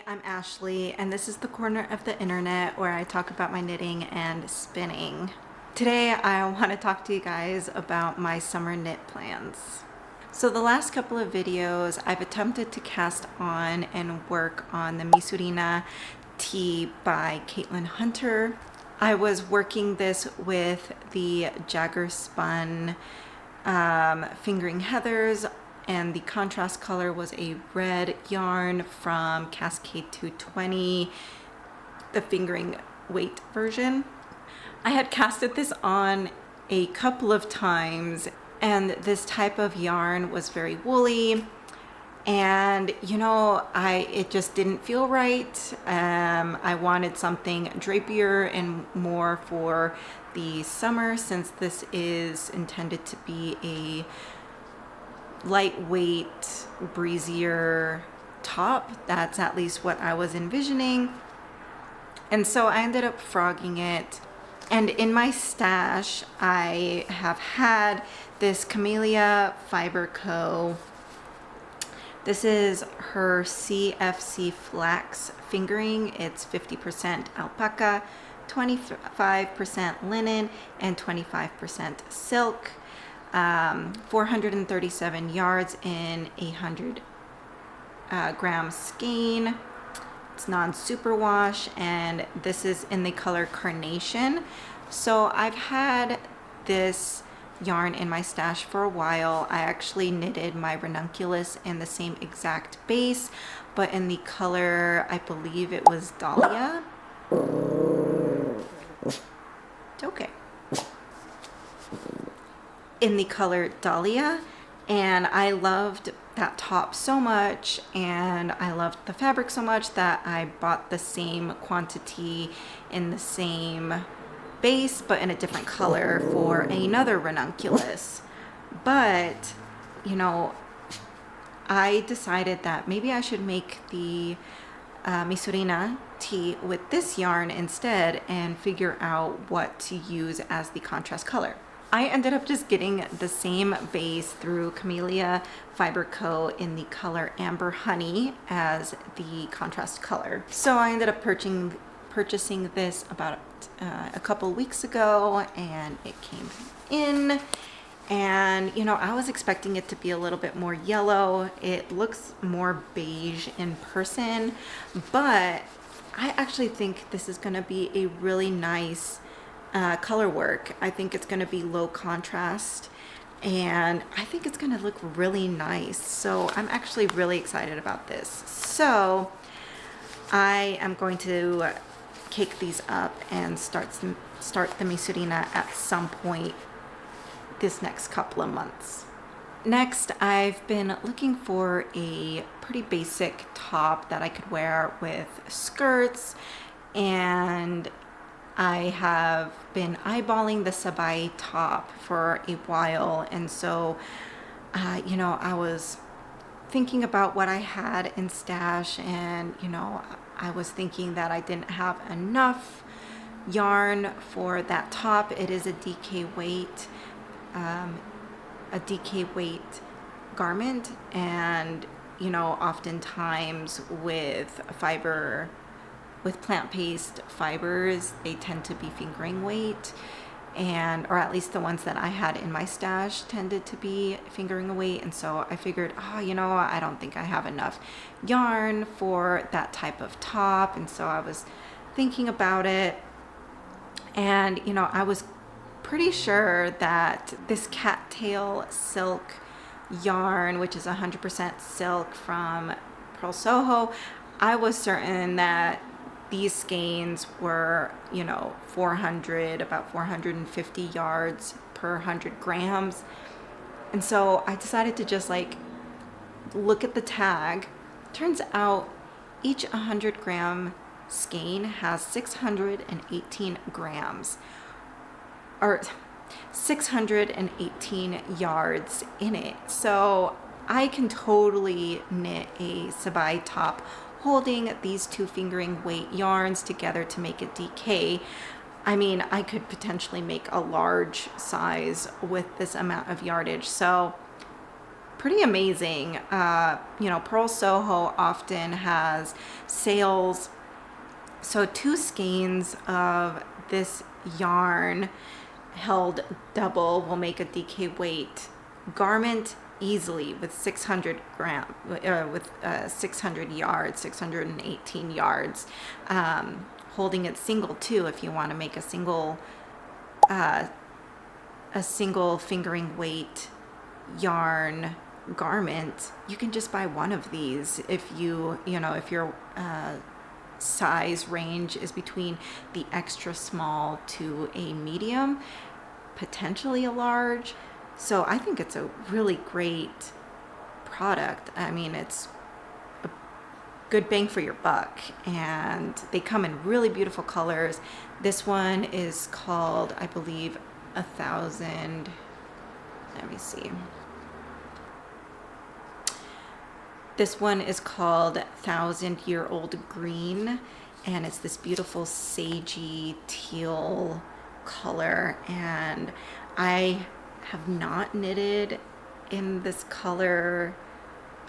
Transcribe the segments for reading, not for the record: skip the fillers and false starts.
I'm Ashley, and this is the corner of the internet where I talk about my knitting and spinning. Today, I want to talk to you guys about my summer knit plans. So the last couple of videos, I've attempted to cast on and work on the Misurina tee by Caitlin Hunter. I was working this with the Jagger Spun Fingering Heathers, and the contrast color was a red yarn from Cascade 220, the fingering weight version. I had casted this on a couple of times, and this type of yarn was very woolly, and it just didn't feel right. I wanted something drapier and more for the summer, since this is intended to be a lightweight, breezier top. That's at least what I was envisioning. And so I ended up frogging it. And in my stash, I have had this Camellia Fiber Co. This is her CFC Flax fingering. It's 50% alpaca, 25% linen, and 25% silk. 437 yards in 100 gram skein. It's non-superwash, and this is in the color Carnation. So I've had this yarn in my stash for a while. I actually knitted my ranunculus in the same exact base, but in the color, I believe it was Dahlia. It's okay. In the color Dahlia, and I loved that top so much, and I loved the fabric so much that I bought the same quantity in the same base but in a different color for another ranunculus. But I decided that maybe I should make the Misurina tee with this yarn instead and figure out what to use as the contrast color. I ended up just getting the same base through Camellia Fiber Co. in the color Amber Honey as the contrast color. So I ended up purchasing this about a couple weeks ago, and it came in. And I was expecting it to be a little bit more yellow. It looks more beige in person, but I actually think this is going to be a really nice color work. I think it's going to be low contrast, and I think it's going to look really nice. So I'm actually really excited about this. So I am going to cake these up and start the Misurina at some point this next couple of months. Next, I've been looking for a pretty basic top that I could wear with skirts, and I have been eyeballing the Sabai top for a while, and so I was thinking about what I had in stash, and I was thinking that I didn't have enough yarn for that top. It is a DK weight garment, and oftentimes with plant-based fibers, they tend to be fingering weight, or at least the ones that I had in my stash tended to be fingering weight. And so I figured, I don't think I have enough yarn for that type of top. And so I was thinking about it, and I was pretty sure that this cattail silk yarn, which is 100% silk from Pearl Soho, I was certain that these skeins were, about 450 yards per 100 grams. And so I decided to just look at the tag. Turns out each 100 gram skein has 618 grams, or 618 yards in it. So I can totally knit a Sabai top holding these two fingering weight yarns together to make a DK. I mean, I could potentially make a large size with this amount of yardage. So pretty amazing. You know, Pearl Soho often has sales. So 2 skeins of this yarn held double will make a DK weight garment easily with 600 with 600 yards, 618 yards. Holding it single too, if you want to make a single fingering weight yarn garment, you can just buy one of these. If if your size range is between the extra small to a medium, potentially a large. So I think it's a really great product. I mean, it's a good bang for your buck, and they come in really beautiful colors. This one is called, I believe, 1,000. Let me see. This one is called 1,000-Year-Old Green, and it's this beautiful sagey teal color. And I have not knitted in this color,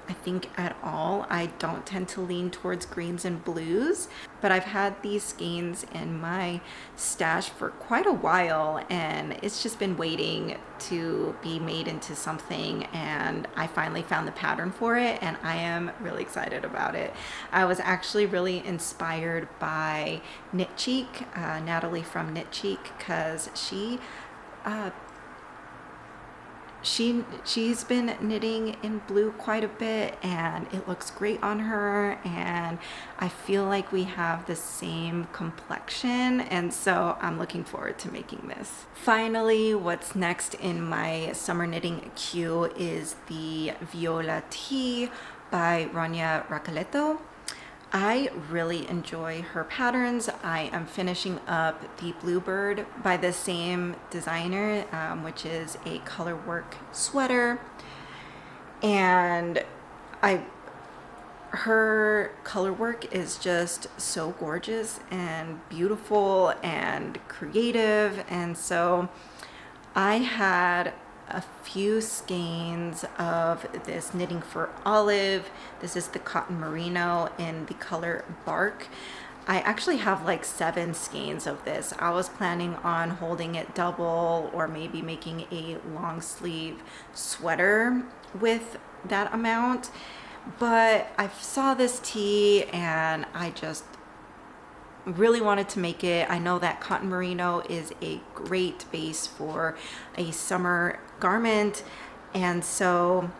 I think, at all. I don't tend to lean towards greens and blues, but I've had these skeins in my stash for quite a while, and it's just been waiting to be made into something, and I finally found the pattern for it, and I am really excited about it. I was actually really inspired by Knit Cheek, Natalie from Knit Cheek, because she's been knitting in blue quite a bit, and it looks great on her, and I feel like we have the same complexion, and so I'm looking forward to making this. Finally, what's next in my summer knitting queue is the Viola Tee by Rania Racoletto. I really enjoy her patterns. I am finishing up the Bluebird by the same designer, which is a color work sweater. And her color work is just so gorgeous and beautiful and creative. And so I had a few skeins of this Knitting for Olive. This is the cotton merino in the color Bark. I actually have like 7 skeins of this. I was planning on holding it double, or maybe making a long sleeve sweater with that amount, but I saw this tee and I just really wanted to make it. I know that cotton merino is a great base for a summer garment, and so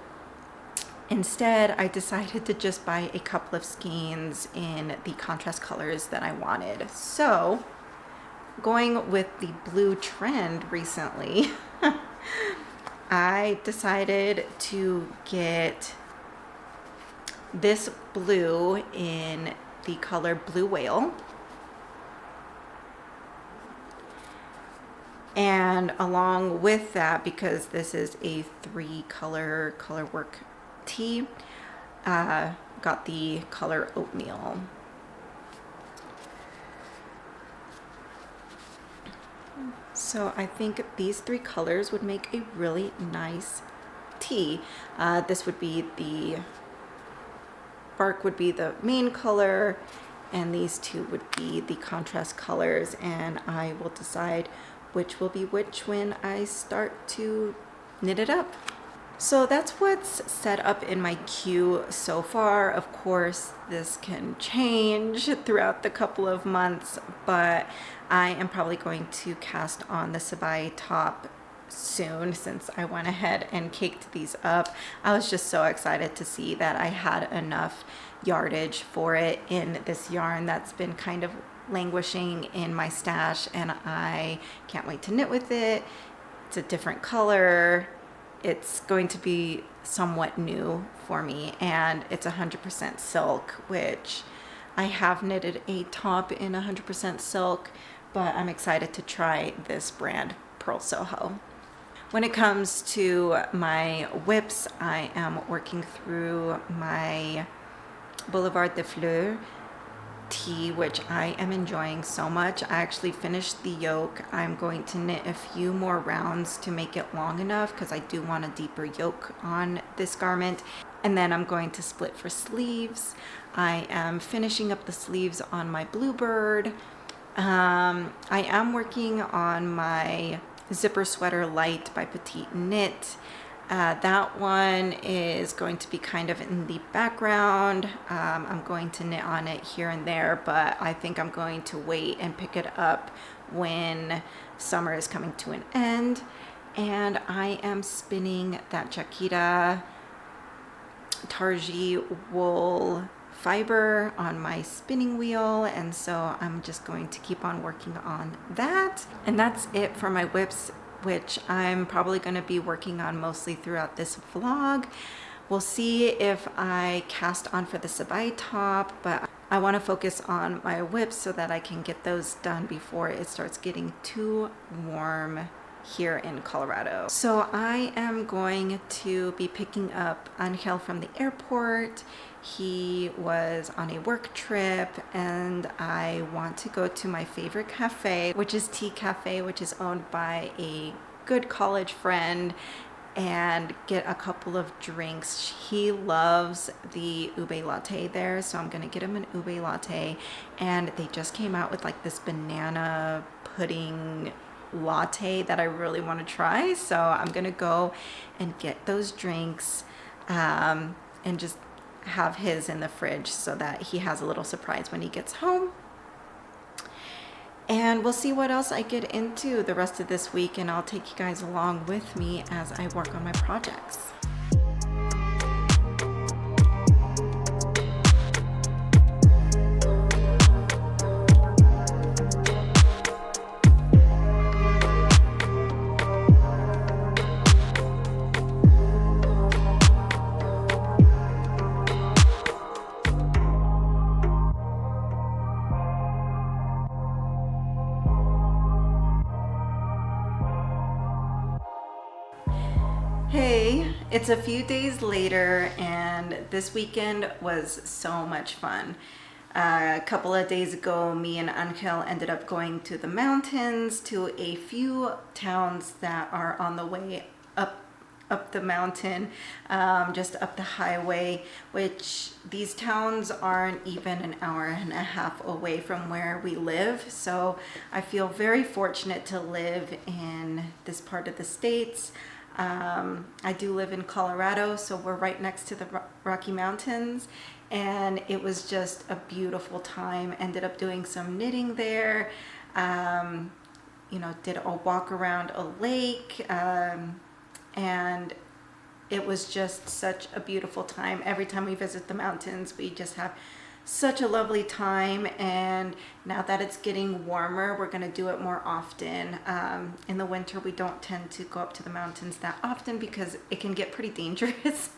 instead I decided to just buy a couple of skeins in the contrast colors that I wanted. So going with the blue trend recently, I decided to get this blue in the color Blue Whale. And along with that, because this is a 3 color work tee, got the color Oatmeal. So I think these 3 colors would make a really nice tee. This would be the Bark would be the main color, and these 2 would be the contrast colors, and I will decide which will be which when I start to knit it up. So that's what's set up in my queue so far. Of course, this can change throughout the couple of months, but I am probably going to cast on the Sabai top soon, since I went ahead and caked these up. I was just so excited to see that I had enough yardage for it in this yarn that's been kind of languishing in my stash, and I can't wait to knit with it. It's a different color. It's going to be somewhat new for me, and it's 100% silk, which I have knitted a top in 100% silk, but I'm excited to try this brand, Pearl Soho. When it comes to my whips, I am working through my Boulevard des Fleurs tee, which I am enjoying so much. I actually finished the yoke. I'm going to knit a few more rounds to make it long enough because I do want a deeper yoke on this garment. And then I'm going to split for sleeves. I am finishing up the sleeves on my Bluebird. I am working on my zipper sweater light by Petite Knit. That one is going to be kind of in the background. I'm going to knit on it here and there, but I think I'm going to wait and pick it up when summer is coming to an end. And I am spinning that Chiquita Targi wool fiber on my spinning wheel, and so I'm just going to keep on working on that. And that's it for my whips, which I'm probably going to be working on mostly throughout this vlog. We'll see if I cast on for the Sabai top, but I want to focus on my whips so that I can get those done before it starts getting too warm here in Colorado. So I am going to be picking up Angel from the airport. He was on a work trip, and I want to go to my favorite cafe, which is Tea Cafe, which is owned by a good college friend, and get a couple of drinks. He loves the ube latte there, so I'm gonna get him an ube latte. And they just came out with like this banana pudding latte that I really want to try, so I'm gonna go and get those drinks and just have his in the fridge so that he has a little surprise when he gets home. And we'll see what else I get into the rest of this week, and I'll take you guys along with me as I work on my projects. Hey, it's a few days later, and this weekend was so much fun. A couple of days ago, me and Angel ended up going to the mountains, to a few towns that are on the way up the mountain, just up the highway, which these towns aren't even an hour and a half away from where we live. So I feel very fortunate to live in this part of the States. I do live in Colorado, so we're right next to the Rocky Mountains, and it was just a beautiful time. Ended up doing some knitting there, did a walk around a lake, and it was just such a beautiful time. Every time we visit the mountains, we just have such a lovely time, and now that it's getting warmer, we're going to do it more often. In the winter, we don't tend to go up to the mountains that often because it can get pretty dangerous.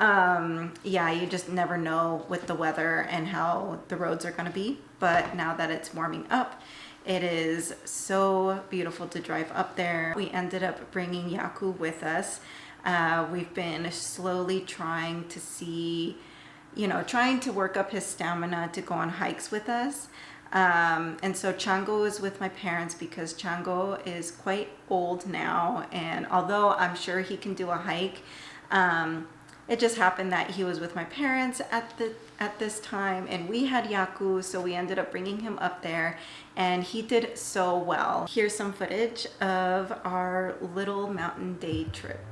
You just never know with the weather and how the roads are going to be, but now that it's warming up, it is so beautiful to drive up there. We ended up bringing Yaku with us. We've been slowly trying to work up his stamina to go on hikes with us. And so Chango is with my parents because Chango is quite old now, and although I'm sure he can do a hike, it just happened that he was with my parents at this time, and we had Yaku, so we ended up bringing him up there, and he did so well. Here's some footage of our little mountain day trip.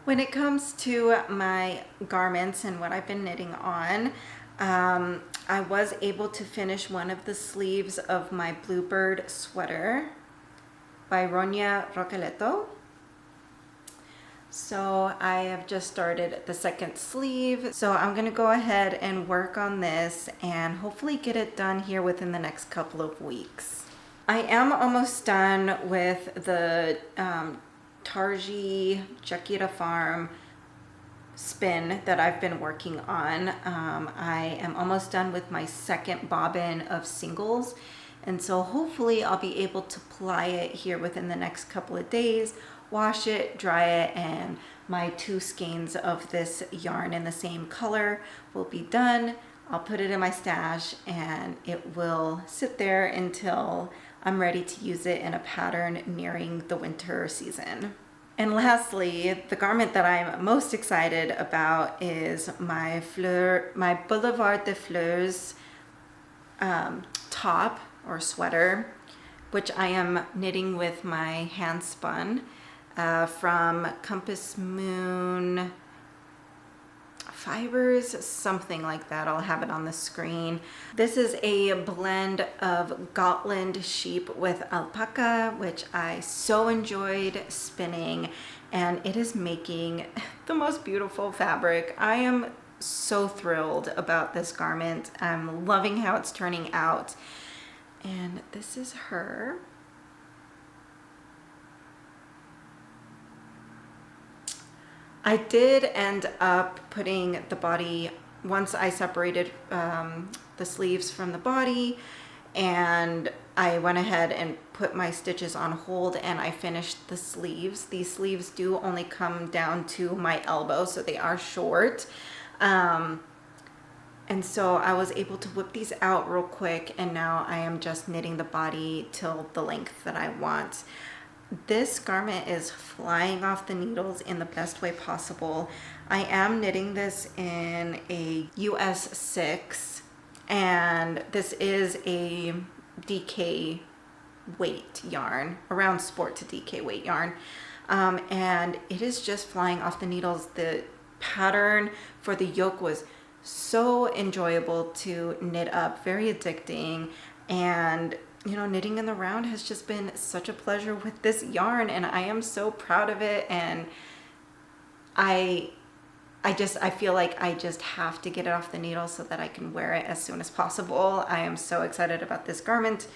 When it comes to my garments and what I've been knitting on, I was able to finish one of the sleeves of my Bluebird sweater by Ronya Roqueletto. So I have just started the second sleeve. So I'm gonna go ahead and work on this and hopefully get it done here within the next couple of weeks. I am almost done with the Tarji Jaquira Farm spin that I've been working on. I am almost done with my second bobbin of singles, and so hopefully I'll be able to ply it here within the next couple of days, wash it, dry it, and my 2 skeins of this yarn in the same color will be done. I'll put it in my stash and it will sit there until I'm ready to use it in a pattern nearing the winter season. And lastly, the garment that I'm most excited about is my Boulevard des Fleurs top or sweater, which I am knitting with my handspun from Compass Moon Fibers, something like that. I'll have it on the screen. This is a blend of Gotland sheep with alpaca, which I so enjoyed spinning, and it is making the most beautiful fabric. I am so thrilled about this garment. I'm loving how it's turning out. And this is her. I did end up putting the body, once I separated the sleeves from the body, and I went ahead and put my stitches on hold and I finished the sleeves. These sleeves do only come down to my elbow, so they are short. And so I was able to whip these out real quick, and now I am just knitting the body till the length that I want. This garment is flying off the needles in the best way possible. I am knitting this in a US 6, and this is a DK weight yarn, around sport to DK weight yarn. And it is just flying off the needles. The pattern for the yoke was so enjoyable to knit up, very addicting, and you know, knitting in the round has just been such a pleasure with this yarn, and I am so proud of it. And I feel like I just have to get it off the needle so that I can wear it as soon as possible. I am so excited about this garment.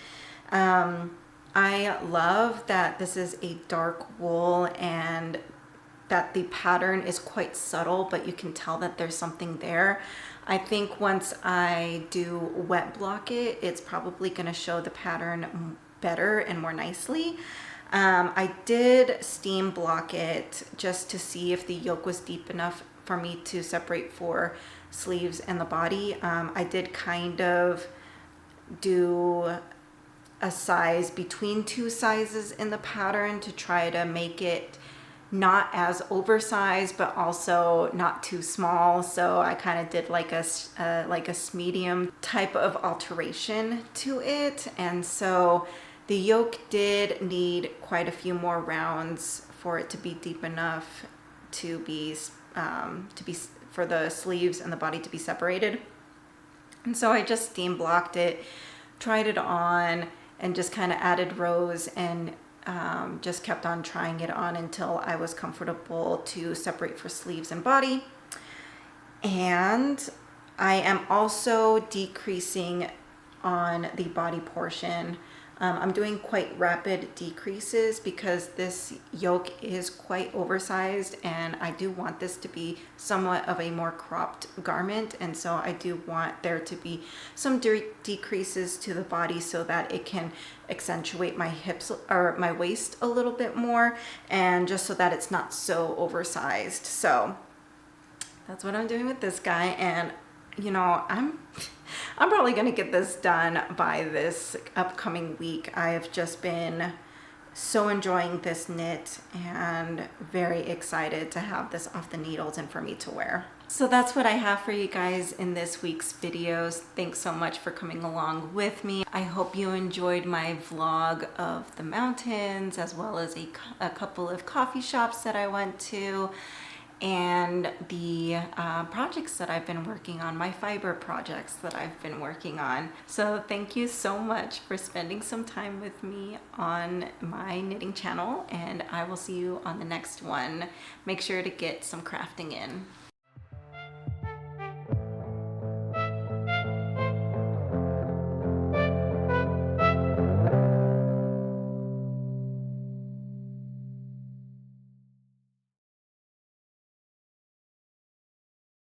I love that this is a dark wool and that the pattern is quite subtle, but you can tell that there's something there. I think once I do wet block it, it's probably gonna show the pattern better and more nicely. I did steam block it just to see if the yoke was deep enough for me to separate for sleeves and the body. I did kind of do a size between 2 sizes in the pattern to try to make it not as oversized, but also not too small. So I kind of did like a medium type of alteration to it. And so the yoke did need quite a few more rounds for it to be deep enough to be for the sleeves and the body to be separated. And so I just steam blocked it, tried it on, and just kind of added rows and just kept on trying it on until I was comfortable to separate for sleeves and body. And I am also decreasing on the body portion. I'm doing quite rapid decreases because this yoke is quite oversized, and I do want this to be somewhat of a more cropped garment, and so I do want there to be some decreases to the body so that it can accentuate my hips or my waist a little bit more, and just so that it's not so oversized. So that's what I'm doing with this guy, and you know, I'm probably gonna get this done by this upcoming week. I have just been so enjoying this knit and very excited to have this off the needles and for me to wear. So that's what I have for you guys in this week's videos. Thanks so much for coming along with me. I hope you enjoyed my vlog of the mountains, as well as a couple of coffee shops that I went to. and the projects that I've been working on, my fiber projects that I've been working on. So thank you so much for spending some time with me on my knitting channel, and I will see you on the next one. Make sure to get some crafting in.